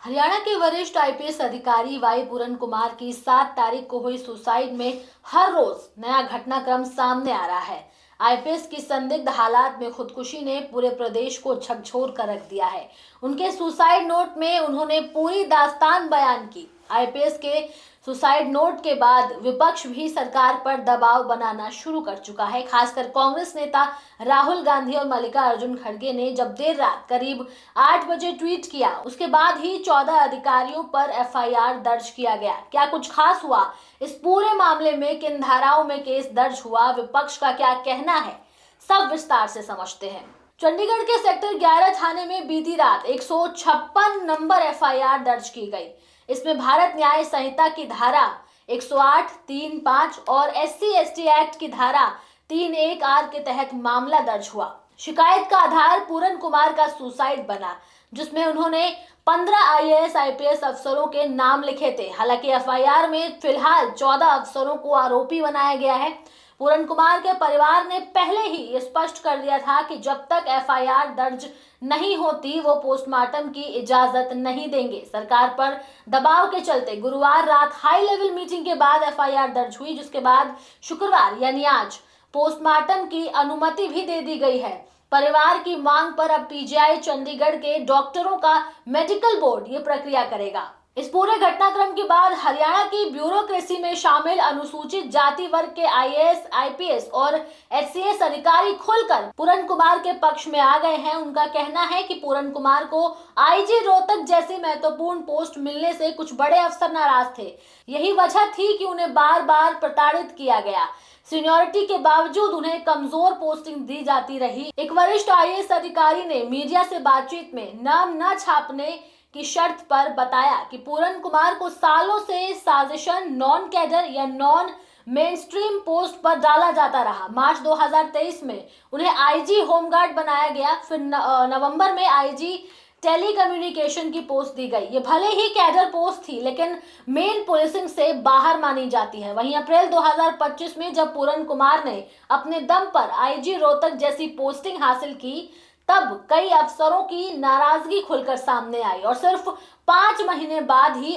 हरियाणा के वरिष्ठ आईपीएस अधिकारी वाई पूरन कुमार की 7 तारीख को हुई सुसाइड में हर रोज नया घटनाक्रम सामने आ रहा है। आईपीएस की संदिग्ध हालात में खुदकुशी ने पूरे प्रदेश को झकझोर कर रख दिया है। उनके सुसाइड नोट में उन्होंने पूरी दास्तान बयान की। आईपीएस के सुसाइड नोट के बाद विपक्ष भी सरकार पर दबाव बनाना शुरू कर चुका है। खासकर कांग्रेस नेता राहुल गांधी और मल्लिकार्जुन खड़गे ने जब देर रात करीब 8 बजे ट्वीट किया, उसके बाद ही 14 अधिकारियों पर एफआईआर दर्ज किया गया। क्या कुछ खास हुआ? इस पूरे मामले में किन धाराओं में केस दर्ज हुआ? विपक्ष का क्या कहना है? सब विस्तार से समझते हैं। चंडीगढ़ के सेक्टर 11 थाने में बीती रात 156 नंबर एफआईआर दर्ज की गई। इसमें भारत न्याय संहिता की धारा 108, 3, 5 और SC/ST एक्ट की धारा 3(1) आर के तहत मामला दर्ज हुआ। शिकायत का आधार पूरन कुमार का सुसाइड बना, जिसमें उन्होंने 15 आईएएस आईपीएस अफसरों के नाम लिखे थे। हालांकि एफआईआर में फिलहाल 14 अफसरों को आरोपी बनाया गया है। पूरन कुमार के परिवार ने पहले ही ये स्पष्ट कर दिया था कि जब तक एफआईआर दर्ज नहीं होती वो पोस्टमार्टम की इजाजत नहीं देंगे। सरकार पर दबाव के चलते गुरुवार रात हाई लेवल मीटिंग के बाद एफआईआर दर्ज हुई, जिसके बाद शुक्रवार यानी आज पोस्टमार्टम की अनुमति भी दे दी गई है। परिवार की मांग पर अब पीजीआई चंडीगढ़ के डॉक्टरों का मेडिकल बोर्ड ये प्रक्रिया करेगा। इस पूरे घटनाक्रम के बाद हरियाणा की ब्यूरोक्रेसी में शामिल अनुसूचित जाति वर्ग के आईएएस, आईपीएस और एचसीएस अधिकारी खुलकर पूरन कुमार के पक्ष में आ गए हैं। उनका कहना है कि पूरन कुमार को आईजी रोहतक जैसी महत्वपूर्ण पोस्ट मिलने से कुछ बड़े अफसर नाराज थे। यही वजह थी कि उन्हें बार बार प्रताड़ित किया गया। सीनियरिटी के बावजूद उन्हें कमजोर पोस्टिंग दी जाती रही। एक वरिष्ठ आईएएस अधिकारी ने मीडिया से बातचीत में नाम न छापने की शर्त पर बताया कि पूरन कुमार को सालों से साजिशन नॉन कैडर या नॉन मेनस्ट्रीम पोस्ट पर डाला जाता रहा। मार्च 2023 में उन्हें आईजी होमगार्ड बनाया गया। फिर नवंबर में आईजी टेलीकम्युनिकेशन की पोस्ट दी गई। ये भले ही कैडर पोस्ट थी, लेकिन मेन पुलिसिंग से बाहर मानी जाती है। वहीं अप्रैल 2025 में जब पूरन कुमार ने अपने दम पर आईजी रोहतक जैसी पोस्टिंग हासिल की, तब कई अफसरों की नाराजगी खुलकर सामने आई और सिर्फ 5 महीने बाद ही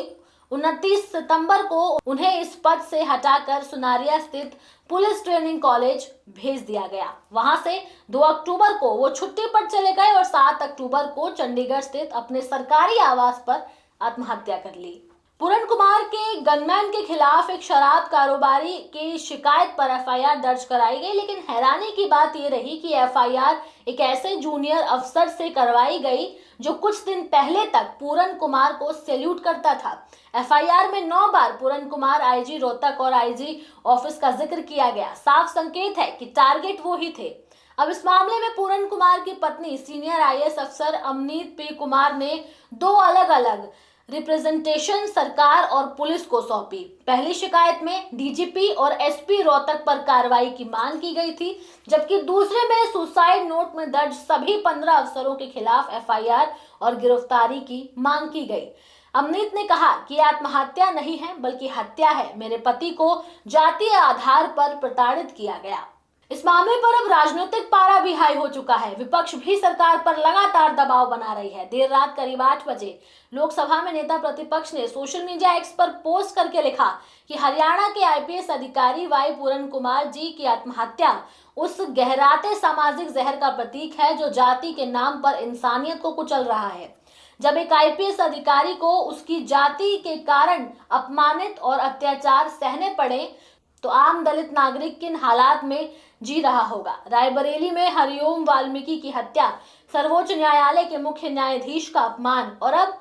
29 सितंबर को उन्हें इस पद से हटाकर सुनारिया स्थित पुलिस ट्रेनिंग कॉलेज भेज दिया गया। वहां से 2 अक्टूबर को वो छुट्टी पर चले गए और 7 अक्टूबर को चंडीगढ़ स्थित अपने सरकारी आवास पर आत्महत्या कर ली। पूरन कुमार के गनमैन के खिलाफ एक शराब कारोबारी की शिकायत पर एफआईआर दर्ज कराई गई, लेकिन हैरानी की बात यह रही कि एफआईआर एक ऐसे जूनियर अफसर से करवाई गई जो कुछ दिन पहले तक पूरन कुमार को सैल्यूट करता था। एफआईआर में 9 बार पूरन कुमार, आईजी रोहतक और आईजी ऑफिस का जिक्र किया गया। साफ संकेत है कि टारगेट वो ही थे। अब इस मामले में पूरन कुमार की पत्नी सीनियर आईएएस अफसर अमनीत पी कुमार ने 2 अलग अलग रिप्रेजेंटेशन सरकार और पुलिस को सौंपी। पहली शिकायत में डीजीपी और एसपी रोहतक पर कार्रवाई की मांग की गई थी, जबकि दूसरे में सुसाइड नोट में दर्ज सभी 15 अफसरों के खिलाफ एफआईआर और गिरफ्तारी की मांग की गई। अमनीत ने कहा कि आत्महत्या नहीं है बल्कि हत्या है। मेरे पति को जातीय आधार पर प्रताड़ित किया गया। इस मामले पर अब राजनीतिक पारा भी हाई हो चुका है। विपक्ष भी सरकार पर लगातार दबाव बना रही है। देर रात करीब 8 बजे लोकसभा में नेता प्रतिपक्ष ने सोशल मीडिया एक्स पर पोस्ट करके लिखा कि हरियाणा के आईपीएस अधिकारी वाई पूरन कुमार जी की आत्महत्या उस गहराते सामाजिक जहर का प्रतीक है जो जाति के नाम पर इंसानियत को कुचल रहा है। जब एक आईपीएस अधिकारी को उसकी जाति के कारण अपमानित और अत्याचार सहने पड़े तो आम दलित नागरिक किन हालात में जी रहा होगा। रायबरेली में हरिओम वाल्मीकि की हत्या, सर्वोच्च न्यायालय के मुख्य न्यायाधीश का अपमान और अब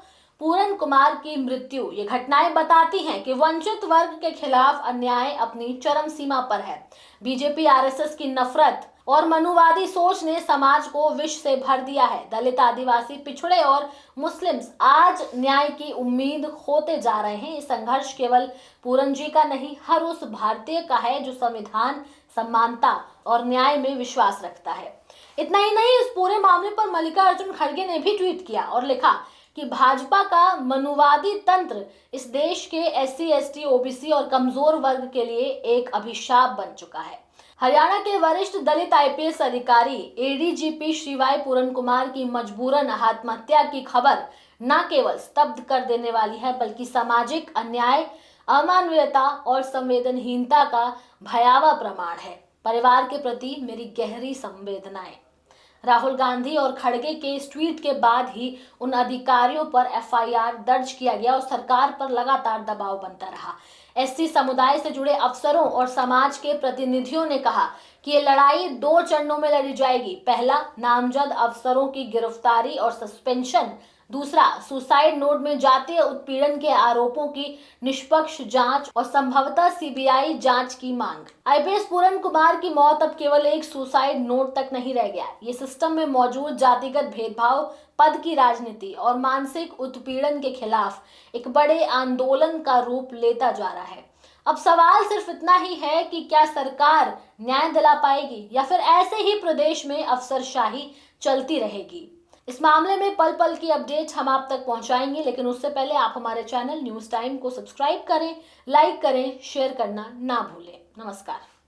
पूरन कुमार की मृत्यु, ये घटनाएं बताती हैं कि वंचित वर्ग के खिलाफ अन्याय अपनी चरम सीमा पर है। बीजेपी आरएसएस की नफरत और मनुवादी सोच ने समाज को विष से भर दिया है। दलित, आदिवासी, पिछड़े और मुस्लिम्स आज न्याय की उम्मीद खोते जा रहे हैं। ये संघर्ष केवल पूरन जी का नहीं, हर उस भारतीय का है जो संविधान, समानता और न्याय में विश्वास रखता है। इतना ही नहीं, इस पूरे मामले पर मल्लिकार्जुन खड़गे ने भी ट्वीट किया और लिखा कि भाजपा का मनुवादी तंत्र इस देश के SC, ST, OBC और कमजोर वर्ग के लिए एक अभिशाप बन चुका है। हरियाणा के वरिष्ठ दलित आईपीएस अधिकारी एडीजीपी श्री वाई पूरन कुमार की मजबूरन आत्महत्या की खबर न केवल स्तब्ध कर देने वाली है बल्कि सामाजिक अन्याय, अमानवीयता और संवेदनहीनता का भयावह प्रमाण है। परिवार के प्रति मेरी गहरी संवेदनाएं। राहुल गांधी और खड़गे के इस ट्वीट के बाद ही उन अधिकारियों पर एफआईआर दर्ज किया गया और सरकार पर लगातार दबाव बनता रहा। एससी समुदाय से जुड़े अफसरों और समाज के प्रतिनिधियों ने कहा कि ये लड़ाई 2 चरणों में लड़ी जाएगी। पहला, नामजद अफसरों की गिरफ्तारी और सस्पेंशन। दूसरा, सुसाइड नोट में जातीय उत्पीड़न के आरोपों की निष्पक्ष जांच और संभवतः सीबीआई जांच की मांग। आईपीएस पूरन कुमार की मौत अब केवल एक सुसाइड नोट तक नहीं रह गया। ये सिस्टम में मौजूद जातिगत भेदभाव, पद की राजनीति और मानसिक उत्पीड़न के खिलाफ एक बड़े आंदोलन का रूप लेता जा रहा है। अब सवाल सिर्फ इतना ही है कि क्या सरकार न्याय दिला पाएगी या फिर ऐसे ही प्रदेश में अफसरशाही चलती रहेगी। इस मामले में पल पल की अपडेट हम आप तक पहुंचाएंगे, लेकिन उससे पहले आप हमारे चैनल न्यूज टाइम को सब्सक्राइब करें, लाइक करें, शेयर करना ना भूलें। नमस्कार।